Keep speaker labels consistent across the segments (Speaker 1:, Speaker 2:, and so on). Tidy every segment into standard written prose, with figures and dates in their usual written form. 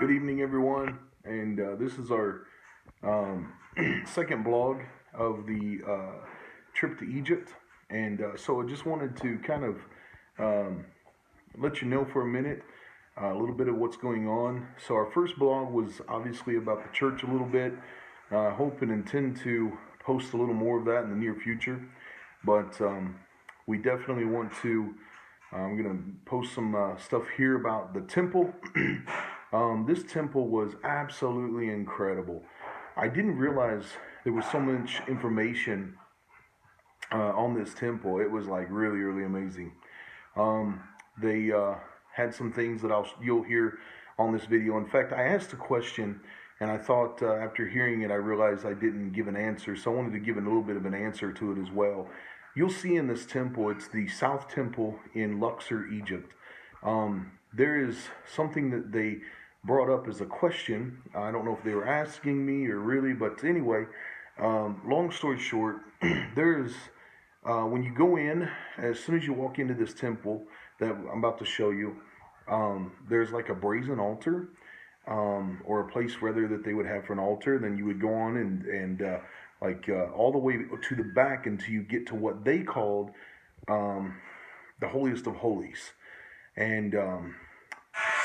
Speaker 1: Good evening, everyone, and this is our second blog of the trip to Egypt. And so I just wanted to kind of um, let you know for a minute a little bit of what's going on. So our first blog was obviously about the church a little bit. I hope and intend to post a little more of that in the near future, but we definitely want to. I'm going to post some stuff here about the temple. This temple was absolutely incredible. I didn't realize there was so much information on this temple. It was like really, really amazing. Um, they had some things that you'll hear on this video. In fact, I asked a question, and I thought after hearing it, I realized I didn't give an answer. So I wanted to give a little bit of an answer to it as well. You'll see in this temple, it's the South Temple in Luxor, Egypt. There is something that they brought up as a question. I don't know if they were asking me or really, but anyway, long story short, there is when you go in, as soon as you walk into this temple that I'm about to show you, there's like a brazen altar, or a place rather that they would have for an altar. Then you would go on and all the way to the back until you get to what they called the holiest of holies. And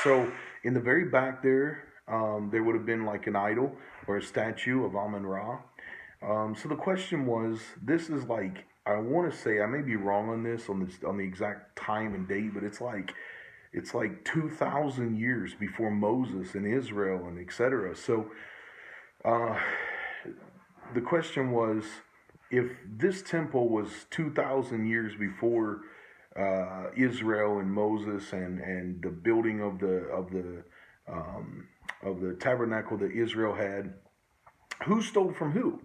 Speaker 1: so in the very back there would have been like an idol or a statue of Amun Ra. So the question was, this is like, I want to say, I may be wrong on the exact time and date, but it's like 2,000 years before Moses and Israel and etc. So uh, the question was, if this temple was 2,000 years before Israel and Moses and the building of the tabernacle that Israel had, who stole from who?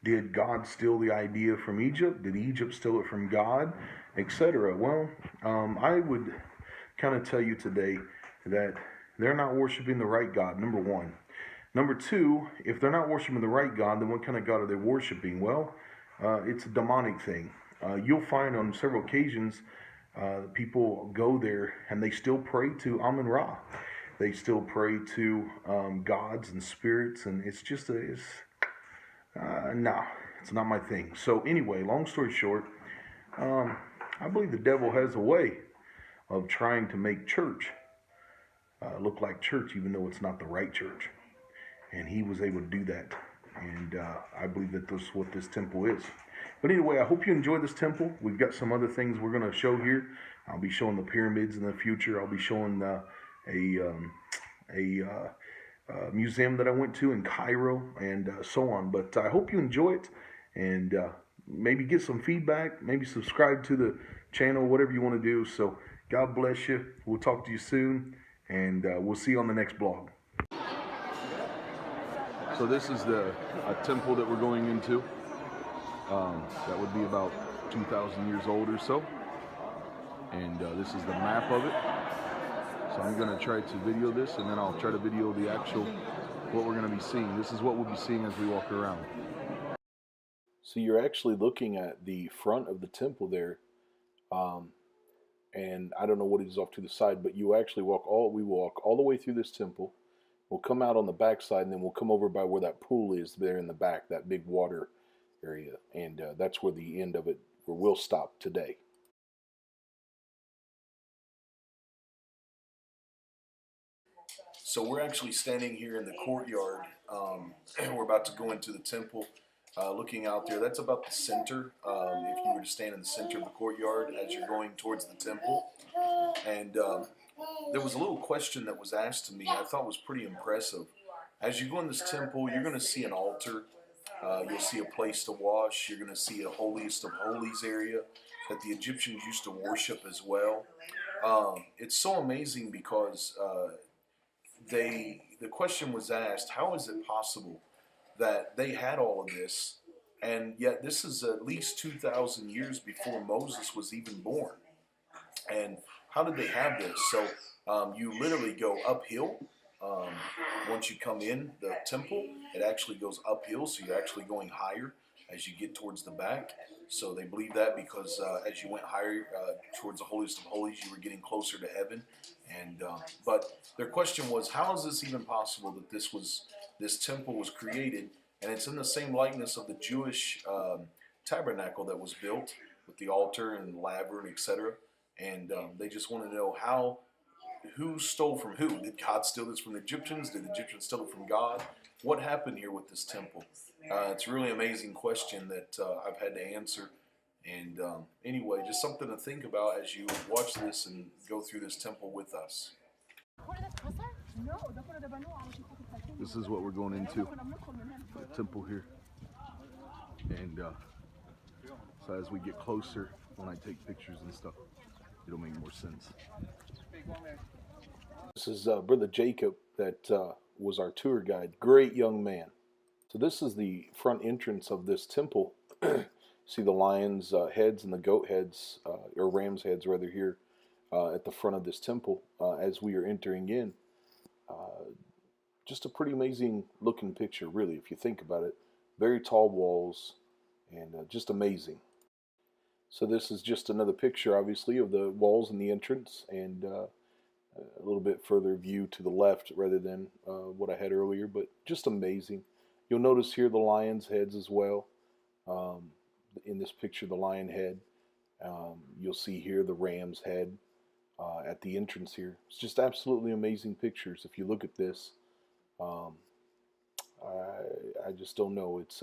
Speaker 1: Did God steal the idea from Egypt? Did Egypt steal it from God, etc.? Well, I would kind of tell you today that they're not worshiping the right God, number one. Number two, if they're not worshiping the right God, then what kind of God are they worshiping? Well, it's a demonic thing. You'll find on several occasions people go there and they still pray to Amun Ra. They still pray to gods and spirits, and it's just no, it's not my thing. So anyway, long story short, I believe the devil has a way of trying to make church look like church, even though it's not the right church. And he was able to do that. And I believe that this is what this temple is. But anyway, I hope you enjoy this temple. We've got some other things we're going to show here. I'll be showing the pyramids in the future. I'll be showing a museum that I went to in Cairo and so on. But I hope you enjoy it, and maybe get some feedback, maybe subscribe to the channel, whatever you want to do. So God bless you. We'll talk to you soon, and we'll see you on the next blog. So this is the temple that we're going into. That would be about 2,000 years old or so. And this is the map of it. So I'm going to try to video this, and then I'll try to video the actual, what we're going to be seeing. This is what we'll be seeing as we walk around. So you're actually looking at the front of the temple there. And I don't know what it is off to the side, but you actually we walk all the way through this temple. We'll come out on the back side, and then we'll come over by where that pool is there in the back, that big water area. And that's where the end of it, where we'll stop today. So we're actually standing here in the courtyard, and we're about to go into the temple. Looking out there, that's about the center. If you were to stand in the center of the courtyard as you're going towards the temple. And there was a little question that was asked to me I thought was pretty impressive. As you go in this temple, you're going to see an altar. You'll see a place to wash. You're going to see a holiest of holies area that the Egyptians used to worship as well. It's so amazing because the question was asked, how is it possible that they had all of this, and yet this is at least 2,000 years before Moses was even born? And how did they have this? So you literally go uphill. Once you come in the temple, it actually goes uphill, so you're actually going higher
Speaker 2: as you get towards the back. So they believe that because as you went higher towards the holiest of holies, you were getting closer to heaven. And but their question was, how is this even possible that this temple was created, and it's in the same likeness of the Jewish tabernacle that was built with the altar and laver and etc. And they just want to know who stole from who? Did God steal this from the Egyptians? Did the Egyptians steal it from God? What happened here with this temple? It's a really amazing question that I've had to answer. And anyway, just something to think about as you watch this and go through this temple with us.
Speaker 1: This is what we're going into, the temple here. And so as we get closer, when I take pictures and stuff, it'll make more sense. This is Brother Jacob that was our tour guide. Great young man. So this is the front entrance of this temple. See the lion's heads and the goat heads, or ram's heads rather, here at the front of this temple as we are entering in. Just a pretty amazing looking picture, really, if you think about it. Very tall walls and just amazing. So this is just another picture, obviously, of the walls and the entrance, and a little bit further view to the left rather than what I had earlier, but just amazing. You'll notice here the lion's heads as well. In this picture, the lion head. You'll see here the ram's head at the entrance here. It's just absolutely amazing pictures. If you look at this, I just don't know. It's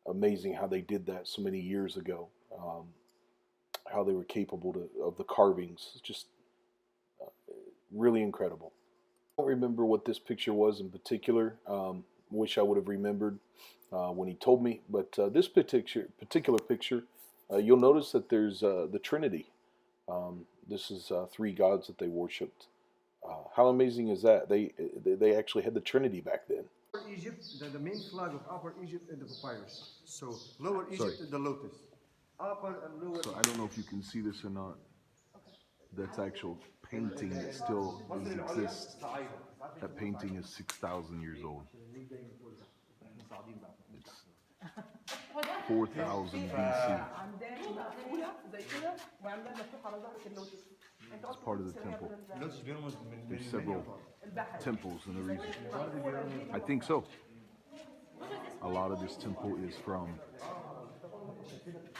Speaker 1: amazing how they did that so many years ago. How they were capable of the carvings. It's just really incredible. I don't remember what this picture was in particular. Wish I would have remembered when he told me. But this particular picture, you'll notice that there's the Trinity. This is three gods that they worshipped. How amazing is that? They actually had the Trinity back then.
Speaker 3: Egypt, the main flag of Upper Egypt is the papyrus. So Lower Egypt is the lotus. Upper and Lower.
Speaker 1: So I don't know if you can see this or not. That's actual painting that still exists. That painting is 6,000 years old. It's 4,000 BC. It's part of the temple. There's several temples in the region. I think so. A lot of this temple is from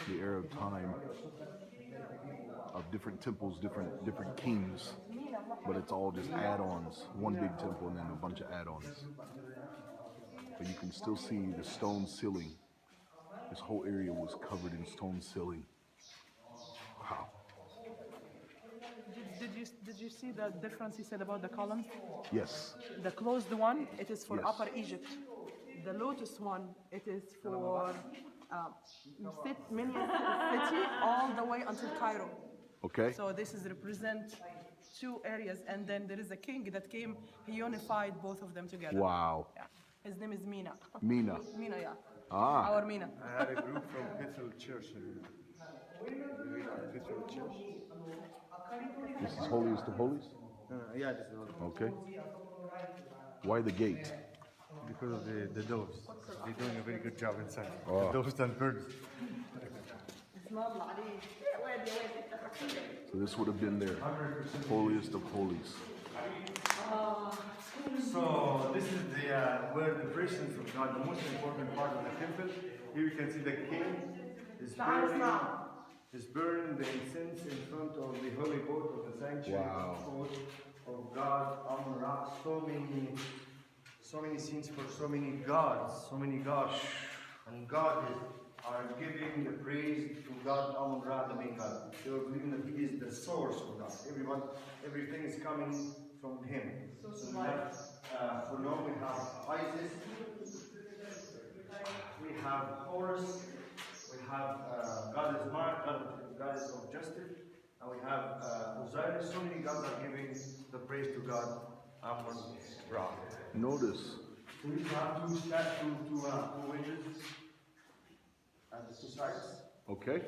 Speaker 1: the era of time of different temples, different kings, but it's all just add-ons. One big temple and then a bunch of add-ons. But you can still see the stone ceiling. This whole area was covered in stone ceiling. Wow.
Speaker 4: Did you see the difference he said about the columns?
Speaker 1: Yes.
Speaker 4: The closed one, it is for
Speaker 1: Yes.
Speaker 4: Upper Egypt. The lotus one, it is for Minya city all the way until Cairo.
Speaker 1: Okay.
Speaker 4: So this is represent two areas, and then there is a king that came. He unified both of them together.
Speaker 1: Wow.
Speaker 4: Yeah. His name is Mina.
Speaker 1: Mina.
Speaker 4: Mina, yeah.
Speaker 1: Ah.
Speaker 4: Our Mina.
Speaker 3: I had a group from Bethel Church. Bethel Church.
Speaker 1: This is holiest of holies?
Speaker 3: Yeah, this is all.
Speaker 1: Okay. Why the gate?
Speaker 3: Because of the doves. They're doing a very good job inside.
Speaker 1: Oh.
Speaker 3: The doves and birds.
Speaker 1: So this would have been their holiest of holies.
Speaker 3: So this is the where the presence of God, the most important part of the temple. Here you can see the king is burning the incense in front of the holy boat of the sanctuary.
Speaker 1: Wow.
Speaker 3: Of God, Amun-Ra. So many scenes for so many gods, and God are giving the praise to God, Amun-Ra, the main God. They are believing that He is the source of God. Everything is coming from Him. So for now we have Isis, we have Horus, we have Goddess Mart, Goddess of Justice, and we have Osiris. So many gods are giving the praise to God, Amun-Ra.
Speaker 1: Notice.
Speaker 3: We have two witches at the two sides.
Speaker 1: Okay.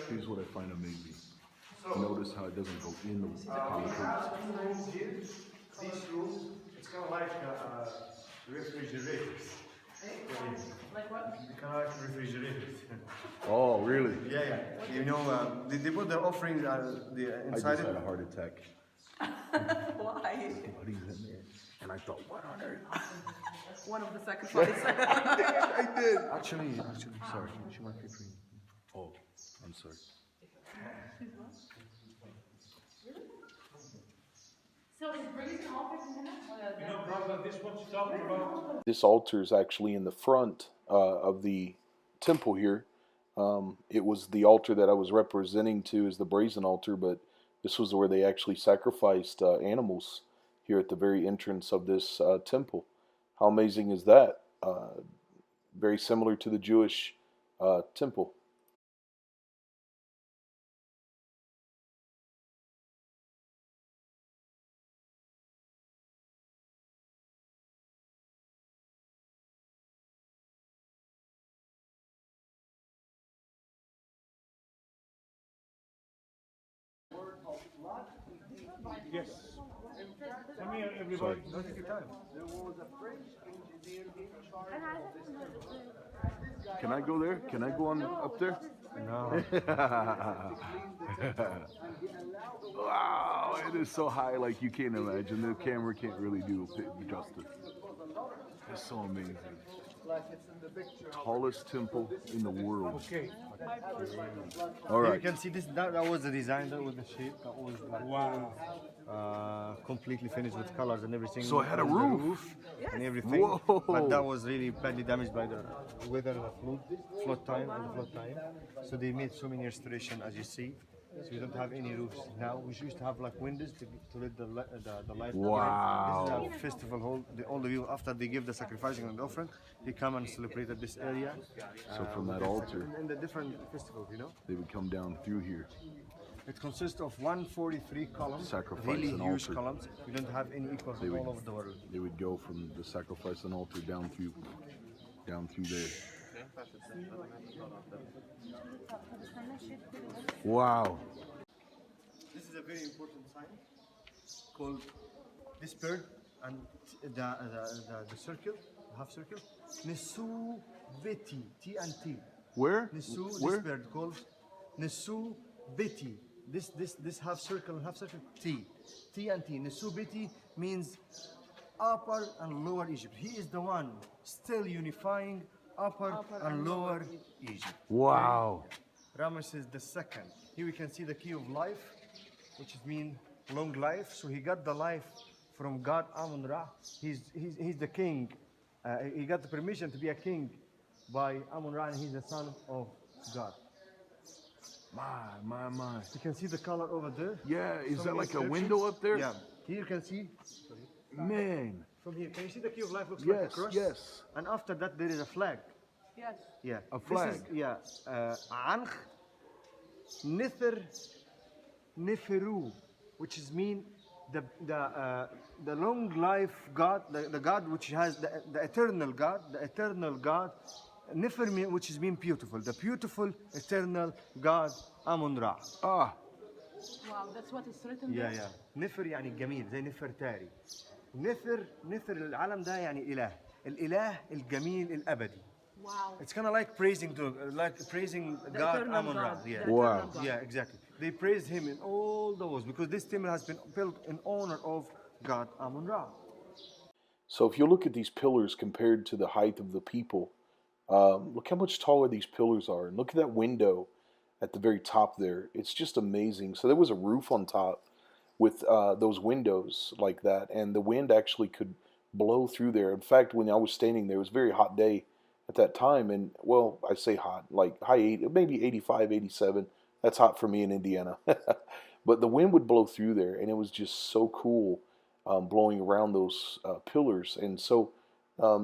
Speaker 1: Here's what I find amazing. Notice how it doesn't go in the concrete.
Speaker 3: These rooms, it's kind of like refrigerators.
Speaker 4: Like what?
Speaker 3: They kind of like refrigerators.
Speaker 1: Oh, really?
Speaker 3: Yeah. You know, they put the offerings inside it.
Speaker 1: a heart attack.
Speaker 4: Why?
Speaker 1: Buddy's in there. And I thought, what on earth?
Speaker 4: One of the sacrifices.
Speaker 1: I did.
Speaker 3: Actually, sorry. She might be free.
Speaker 1: Oh, I'm sorry.
Speaker 5: So is brazen altar in the
Speaker 6: You know, brother, this what you're talking about?
Speaker 2: This altar is actually in the front of the temple here. It was the altar that I was representing to as the brazen altar, but this was where they actually sacrificed animals here at the very entrance of this temple. How amazing is that? Very similar to the Jewish temple.
Speaker 6: Yes. Come here, everybody.
Speaker 3: Don't take your time.
Speaker 1: Can I go there? Can I go on up there?
Speaker 3: No.
Speaker 1: Wow, it is so high like you can't imagine. The camera can't really do justice. It's so amazing. Tallest temple in the world.
Speaker 6: Okay.
Speaker 1: All
Speaker 3: You
Speaker 1: right.
Speaker 3: can see this. That was the design. That was the shape. That was like,
Speaker 6: Wow.
Speaker 3: completely finished with colors and everything.
Speaker 1: So it had a
Speaker 3: on the
Speaker 1: roof?
Speaker 3: and everything.
Speaker 1: Whoa.
Speaker 3: But that was really badly damaged by the weather and the flood time. So they made so many restoration, as you see. So we don't have any roofs now. We used to have like windows to let the light.
Speaker 1: Wow.
Speaker 3: This is a festival hall. All the people after they give the sacrificing and offering, they come and celebrate at this area.
Speaker 1: So from that altar,
Speaker 3: In the different festivals, you know.
Speaker 1: they would come down through here.
Speaker 3: It consists of 143 columns,
Speaker 1: Sacrifice
Speaker 3: really
Speaker 1: and
Speaker 3: huge
Speaker 1: altar.
Speaker 3: columns. We don't have any equals
Speaker 1: They
Speaker 3: all
Speaker 1: would-
Speaker 3: over the world.
Speaker 1: They would go from the sacrifice and altar down through there. Wow.
Speaker 3: This is a very important sign called this bird and the circle, the half circle, Nesu Beti, T and T.
Speaker 1: Where?
Speaker 3: Nesu,
Speaker 1: Where?
Speaker 3: this bird called Nesu Beti. This half circle and half circle, T. T and T. Nesu Beti means upper and lower Egypt. He is the one still unifying upper and lower Egypt.
Speaker 1: Wow.
Speaker 3: Ramesses the second. Here we can see the key of life, which means long life. So he got the life from God Amun Ra. He's the king. He got the permission to be a king by Amun Ra, and he's the son of God.
Speaker 1: My.
Speaker 3: You can see the color over there.
Speaker 1: Yeah, is
Speaker 3: Some
Speaker 1: that like a
Speaker 3: inscriptions.
Speaker 1: window up there?
Speaker 3: Yeah. Here you can see
Speaker 1: Man.
Speaker 3: from here. Can you see the key of life looks like a
Speaker 1: Yes,
Speaker 3: cross?
Speaker 1: yes.
Speaker 3: And after that there is a flag.
Speaker 4: Yes.
Speaker 3: Yeah.
Speaker 1: A
Speaker 3: This
Speaker 1: flag.
Speaker 3: is, yeah. Ankh Nither Neferu, which is mean the long life God, the God which has the eternal God, Nefer, which is mean beautiful, the beautiful eternal God Amun Ra.
Speaker 1: Ah,
Speaker 4: Wow, that's what is written
Speaker 3: Yeah,
Speaker 4: there.
Speaker 3: yeah. نفر يعني جميل زي نفرتاري. نفر العالم ده يعني إله. الإله الجميل الأبدي.
Speaker 4: Wow.
Speaker 3: It's kind of like praising
Speaker 4: The
Speaker 3: God
Speaker 4: eternal
Speaker 3: Amun Ra.
Speaker 4: God.
Speaker 3: Yeah.
Speaker 4: The
Speaker 1: Wow.
Speaker 4: eternal God.
Speaker 3: Yeah, exactly. They praise him in all those because this temple has been built in honor of God Amun Ra.
Speaker 2: So if you look at these pillars compared to the height of the people, look how much taller these pillars are. And look at that window at the very top there. It's just amazing. So there was a roof on top with those windows like that. And the wind actually could blow through there. In fact, when I was standing there, it was a very hot day at that time. And, well, I say hot, like high 80, maybe 85, 87. That's hot for me in Indiana. But the wind would blow through there. And it was just so cool blowing around those pillars. And so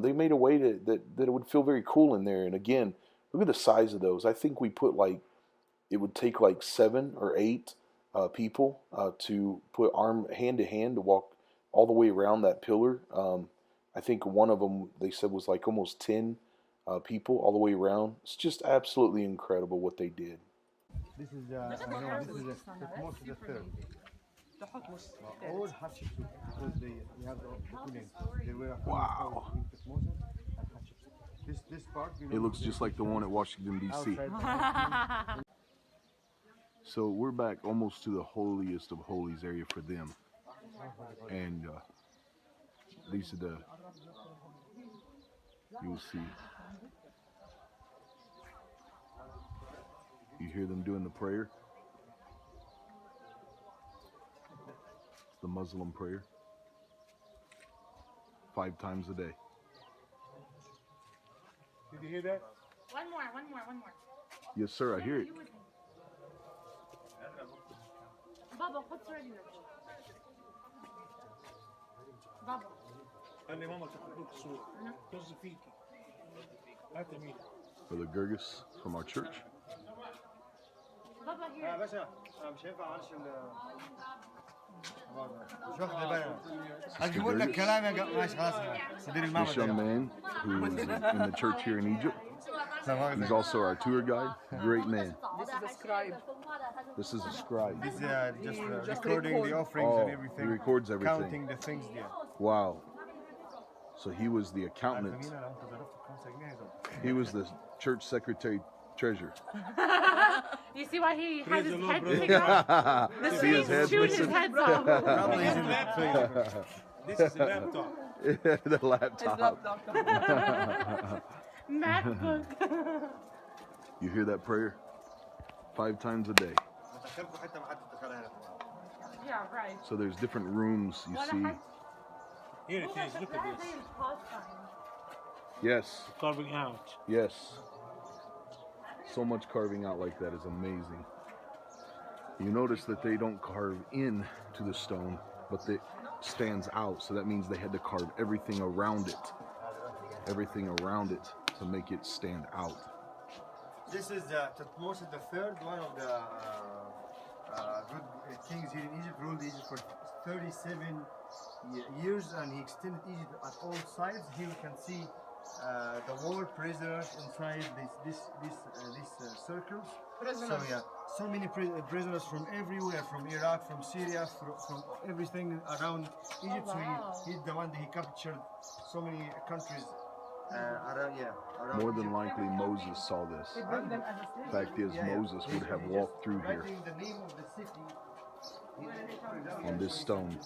Speaker 2: they made a way that it would feel very cool in there. And again, look at the size of those. I think we put like, it would take like 7 or 8 people to put hand to hand to walk all the way around that pillar. I think one of them, they said, was like almost 10 people all the way around. It's just absolutely incredible what they did.
Speaker 3: This is the most of the third.
Speaker 4: The hot was
Speaker 3: All Hatshepsut, because they have the two names. They were
Speaker 1: Wow.
Speaker 3: Tutmosis and Hatshepsut. This part, you know,
Speaker 1: It looks just like the one at Washington, D.C.
Speaker 3: outside.
Speaker 1: So we're back almost to the holiest of holies area for them. And these are the, you will see. You hear them doing the prayer. It's the Muslim prayer. 5 times a day.
Speaker 6: Did you hear that?
Speaker 5: One more.
Speaker 1: Yes, sir, I hear it.
Speaker 5: You with me. Baba, what's ready? Baba.
Speaker 6: قال لي ماما تاخد الصورة. طز فيكي. هات مين؟
Speaker 1: Brother Gerges from our church.
Speaker 5: Baba here.
Speaker 3: باشا مش هينفع معلش مش واخد بالي. هجيب لك كلام يا جماعه ماشي خلاص سيدي
Speaker 1: This young man who is in the church here in Egypt. He's also our tour guide. Great man.
Speaker 4: This is a scribe.
Speaker 1: This is a scribe.
Speaker 3: This is
Speaker 4: Just
Speaker 3: recording
Speaker 4: record.
Speaker 3: the offerings
Speaker 1: Oh,
Speaker 3: and everything.
Speaker 1: he records everything.
Speaker 3: Counting the things there.
Speaker 1: Wow. So he was the accountant. He was the church secretary treasurer.
Speaker 5: You see why he has his head
Speaker 6: brother.
Speaker 5: taken off? The
Speaker 1: See his
Speaker 5: Swedes
Speaker 1: head
Speaker 5: chewed his
Speaker 1: missing?
Speaker 5: heads off.
Speaker 3: Probably he's in the
Speaker 6: This is a laptop.
Speaker 1: The
Speaker 4: His
Speaker 1: laptop.
Speaker 4: laptop.
Speaker 5: MacBook.
Speaker 1: You hear that prayer? 5 times a day.
Speaker 5: Yeah, right.
Speaker 1: So there's different rooms you
Speaker 5: What
Speaker 1: see.
Speaker 6: Here it is. Look at this.
Speaker 1: Yes,
Speaker 6: Carving out.
Speaker 1: yes. So much carving out like that is amazing. You notice that they don't carve in to the stone, but it stands out. So that means they had to carve everything around it. Everything around it to make it stand out.
Speaker 3: This is Thutmose III, one of the good kings here in Egypt, ruled Egypt for 37 years, and he extended Egypt at all sides. Here you can see the war prisoners inside these circles. So yeah, so many prisoners from everywhere, from Iraq, from Syria, from everything around Egypt. So he's the one that he captured so many countries around.
Speaker 1: More than likely Moses saw this.
Speaker 4: They bring them as a slave.
Speaker 1: Fact is, Moses would have walked through here
Speaker 3: Writing the name of the city
Speaker 1: on this stone,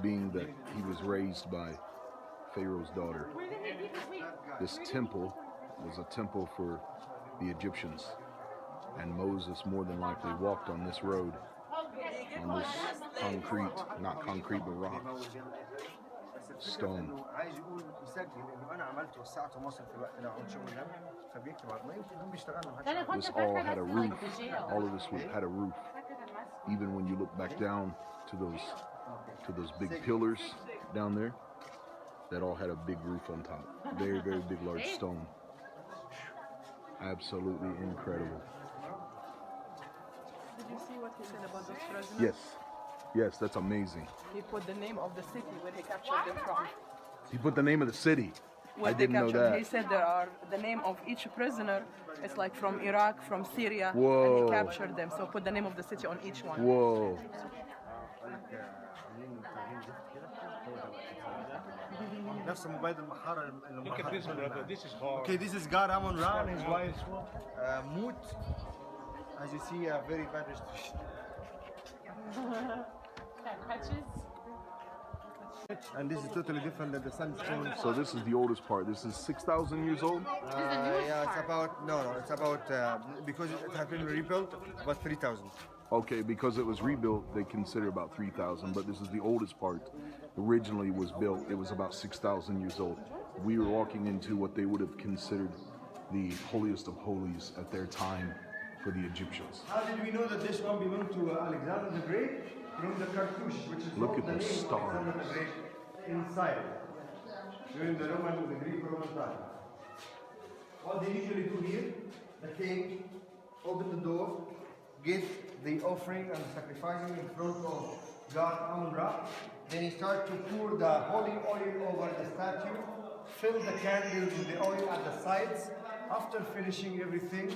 Speaker 1: being that he was raised by Pharaoh's daughter. This temple was a temple for the Egyptians, and Moses more than likely walked on this road, on this concrete, not concrete but rock, stone.
Speaker 3: عايز يقول يسجل انه انا عملت وسعت مصر في الوقت ده عن شغل ده فبيكتب على ما يمكن بيشتغلوا
Speaker 1: This all had a roof. All of this had a roof. Even when you look back down to those big pillars down there, that all had a big roof on top. Very, very big, large stone. Absolutely incredible.
Speaker 4: Did you see what he said about those prisoners?
Speaker 1: Yes, yes, that's amazing.
Speaker 4: He put the name of the city where he captured them from.
Speaker 1: He put the name of the city.
Speaker 4: Where
Speaker 1: I
Speaker 4: they
Speaker 1: didn't know
Speaker 4: captured. He
Speaker 1: that.
Speaker 4: said there are the name of each prisoner. It's like from Iraq, from Syria, and
Speaker 1: Whoa.
Speaker 4: he captured them. So put the name of the city on each one.
Speaker 1: Whoa.
Speaker 3: نفس موبايل المحاره اللي
Speaker 6: Look at this, brother. This is hard.
Speaker 3: Okay, this is God Amon Ra and his wife Mut. As you see, a very bad restriction. And this is totally different than the sandstone.
Speaker 1: So this is the oldest part. This is 6,000 years old?
Speaker 3: Yeah, it's about it's about because it has been rebuilt about 3,000.
Speaker 1: Okay, because it was rebuilt, they consider about 3,000, but this is the oldest part. Originally was built, it was about 6,000 years old. We were walking into what they would have considered the holiest of holies at their time for the Egyptians.
Speaker 3: How did we know that this one belonged to Alexander the Great? From the cartouche, which is
Speaker 1: Look
Speaker 3: called
Speaker 1: at
Speaker 3: the
Speaker 1: the
Speaker 3: name of
Speaker 1: stars.
Speaker 3: Alexander the Great inside during the Greek-Roman time. What they usually do here, the king open the door, get the offering and the sacrificing in front of God Amun-Ra. Then he starts to pour the holy oil over the statue, fill the candles with the oil at the sides, after finishing everything,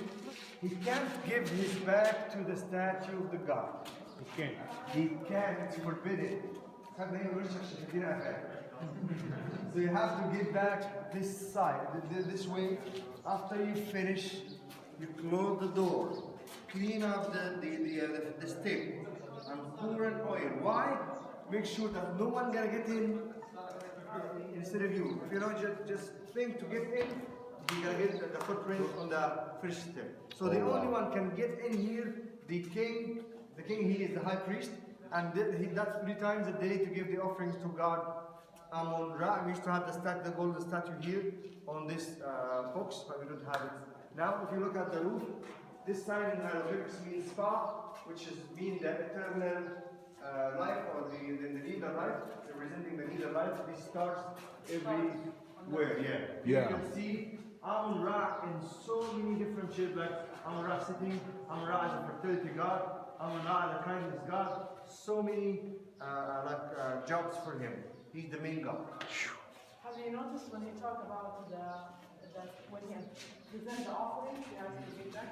Speaker 3: he can't give his back to the statue of the god.
Speaker 6: He can't.
Speaker 3: He can't, it's forbidden. So you have to get back this side, this way. After you finish, you close the door, clean up the step, and pour in oil. Why? Make sure that no one gonna get in instead of you. If you don't just think to get in, you're gonna get the footprint on the first step. So the only one can get in here, the king. The king, he is the high priest, and that's 3 times a day to give the offerings to God. Amun-Ra, we used to have the golden statue here on this box, but we don't have it. Now, if you look at the roof, this sign in hieroglyphics means Ka, which is mean the eternal life, or the neither life, representing the neither life. This starts everywhere.
Speaker 1: Yeah.
Speaker 3: You can see Amun-Ra in so many different shapes, like Amun-Ra sitting, Amun-Ra as a fertility god, Amun-Ra as a kindness god. So many jobs for him. He's the main god.
Speaker 4: Have you noticed when you talk about when he presents the offerings, he has to give back?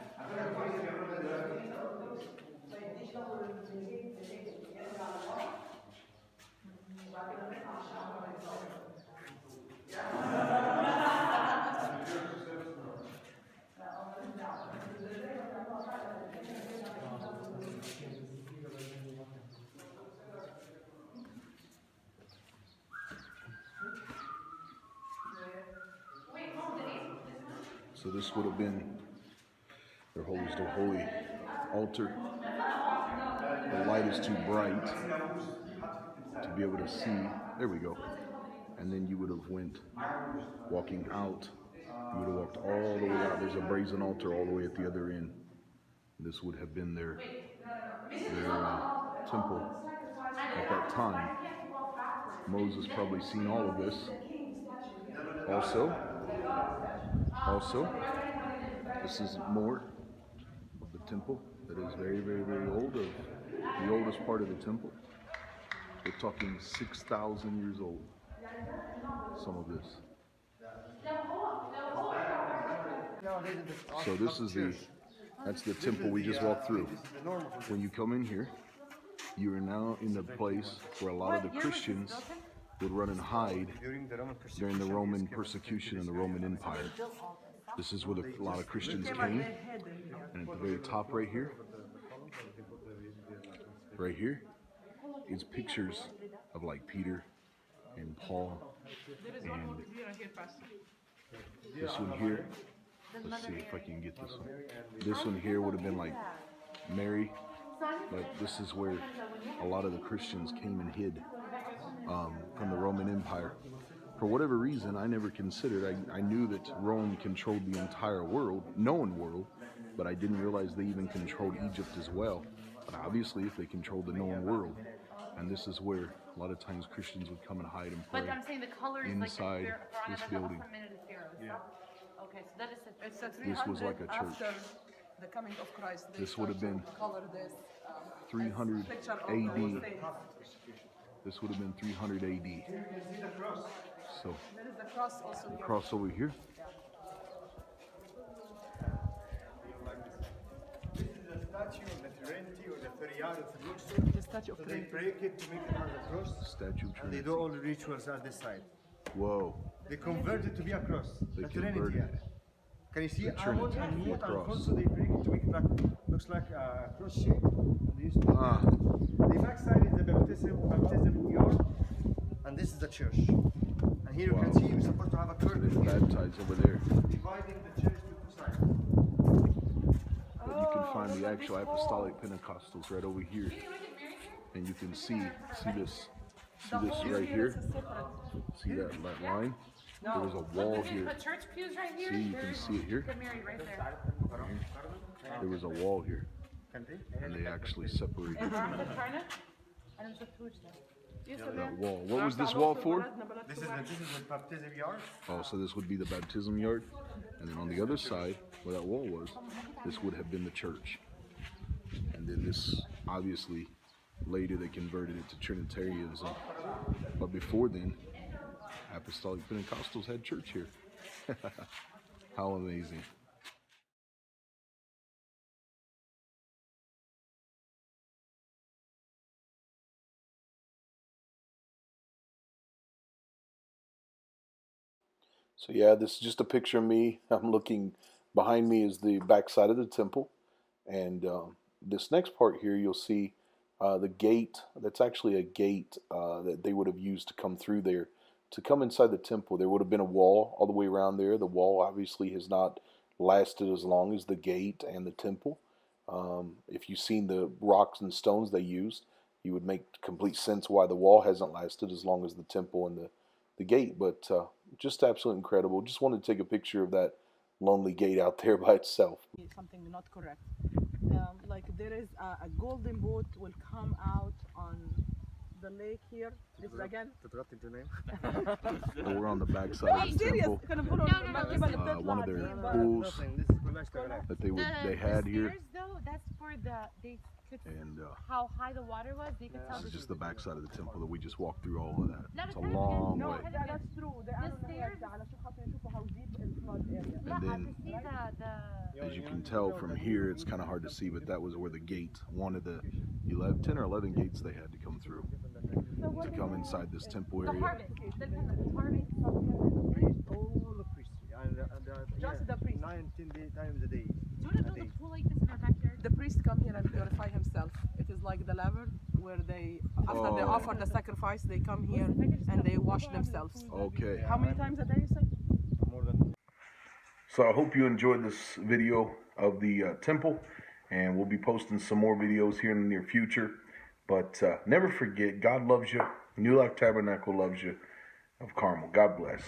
Speaker 1: So this would have been their holiest of holy altar. The light is too bright to be able to see. There we go. And then you would have went walking out. You would have walked all the way out. There's a brazen altar all the way at the other end. This would have been their temple at that time. Moses probably seen all of this. Also, this is more of the temple that is very, very, very old, of the oldest part of the temple. We're talking 6,000 years old, some of this. So this is that's the temple we just walked through. When you come in here, you are now in the place where a lot of the Christians would run and hide during the Roman persecution and the Roman Empire. This is where a lot of Christians came. And at the very top right here is pictures of like Peter and Paul and this one here. Let's see if I can get this one. This one here would have been like Mary, but this is where a lot of the Christians came and hid from the Roman Empire. For whatever reason, I never considered, I knew that Rome controlled the entire world, known world, but I didn't realize they even controlled Egypt as well. But obviously, if they controlled the known world, and this is where a lot of times Christians would come and hide and pray.
Speaker 5: But I'm saying the color is
Speaker 1: inside
Speaker 5: like
Speaker 1: this building.
Speaker 5: Yeah. Okay, so that is
Speaker 4: It's a
Speaker 1: This was
Speaker 4: 300
Speaker 1: like a church.
Speaker 4: after the coming of Christ. They
Speaker 1: This would have
Speaker 4: start
Speaker 1: been
Speaker 4: to color this,
Speaker 1: 300
Speaker 4: picture of
Speaker 1: AD.
Speaker 4: the saints.
Speaker 1: This would have been 300 AD. So,
Speaker 4: There is a cross also here.
Speaker 1: cross over here.
Speaker 3: This is a statue of the Trinity or the Thriyad of Luxor.
Speaker 4: The statue of
Speaker 3: So they
Speaker 4: Trinity.
Speaker 3: break it to make another cross.
Speaker 1: Statue of
Speaker 3: And they
Speaker 1: Trinity.
Speaker 3: do all the rituals at this side.
Speaker 1: Whoa.
Speaker 3: They convert it to be a cross.
Speaker 1: They
Speaker 3: The Trinity.
Speaker 1: converted
Speaker 3: Yeah.
Speaker 1: it.
Speaker 3: Can you see
Speaker 1: The
Speaker 3: Amun
Speaker 1: Trinity
Speaker 3: and
Speaker 1: to be a
Speaker 3: Mut and
Speaker 1: cross.
Speaker 3: Khul, so they break it to make it like, looks like a cross shape. And they used to
Speaker 1: Ah,
Speaker 3: The back side is the baptism yard, and this is the church. And here you can
Speaker 1: Wow.
Speaker 3: see you're supposed to have a
Speaker 1: they're
Speaker 3: curtain here,
Speaker 1: baptized over there.
Speaker 3: dividing the church to 2 sides.
Speaker 1: But you can find the actual apostolic Pentecostals right over here. And you can see this right here. See that line? There's a wall
Speaker 5: Did they
Speaker 1: here.
Speaker 5: put church pews right here?
Speaker 1: See, you can see it here.
Speaker 5: Get married right there.
Speaker 1: There was a wall here.
Speaker 3: Can they?
Speaker 1: And they actually separated that wall. What was this wall for?
Speaker 3: This is the baptism yard.
Speaker 1: Oh, so this would be the baptism yard. And then on the other side, where that wall was, this would have been the church. And then this, obviously, later they converted it to Trinitarianism. But before then, Apostolic Pentecostals had church here. How amazing. So yeah, this is just a picture of me. I'm looking behind me is the backside of the temple, and this next part here you'll see the gate. That's actually a gate that they would have used to come through there. To come inside the temple, there would have been a wall all the way around there. The wall obviously has not lasted as long as the gate and the temple. If you've seen the rocks and stones they used, you would make complete sense why the wall hasn't lasted as long as the temple and the gate. But just absolutely incredible. Just wanted to take a picture of that lonely gate out there by itself.
Speaker 7: Something not correct. Like there is a golden boat will come out on the lake here. This is again.
Speaker 1: We're on the backside of the temple. One of their pools that they had here.
Speaker 5: Stairs, though, that's for they could
Speaker 1: And
Speaker 5: how high the water was. They could tell.
Speaker 1: this is just the backside of the temple that we just walked through all of that.
Speaker 5: لا
Speaker 1: It's
Speaker 5: بس
Speaker 1: a
Speaker 5: أنا
Speaker 1: long
Speaker 5: كان-
Speaker 1: way.
Speaker 7: Yeah, that's true. The
Speaker 5: stairs-
Speaker 7: علشان خاطر يشوفوا how deep is flood area.
Speaker 5: لا,
Speaker 1: And
Speaker 5: I
Speaker 1: then-
Speaker 5: could see the
Speaker 1: As you can tell from here, it's kind of hard to see, but that was where the gate, one of the 10 or 11 gates they had to come through to come inside this temple
Speaker 5: the
Speaker 1: area.
Speaker 5: harvest. The harvest.
Speaker 3: All the priests.
Speaker 7: Just the priest.
Speaker 3: 19 times a day.
Speaker 5: Do you want to build a pool like this in our backyard?
Speaker 7: The priest come here and purify himself. It is like the laver where they, after they
Speaker 1: Oh.
Speaker 7: offer the sacrifice, they come here and they wash themselves.
Speaker 1: Okay.
Speaker 7: How many times a day you say?
Speaker 3: More than
Speaker 1: So I hope you enjoyed this video of the temple, and we'll be posting some more videos here in the near future. But never forget, God loves you. New Life Tabernacle loves you. Of Carmel. God bless.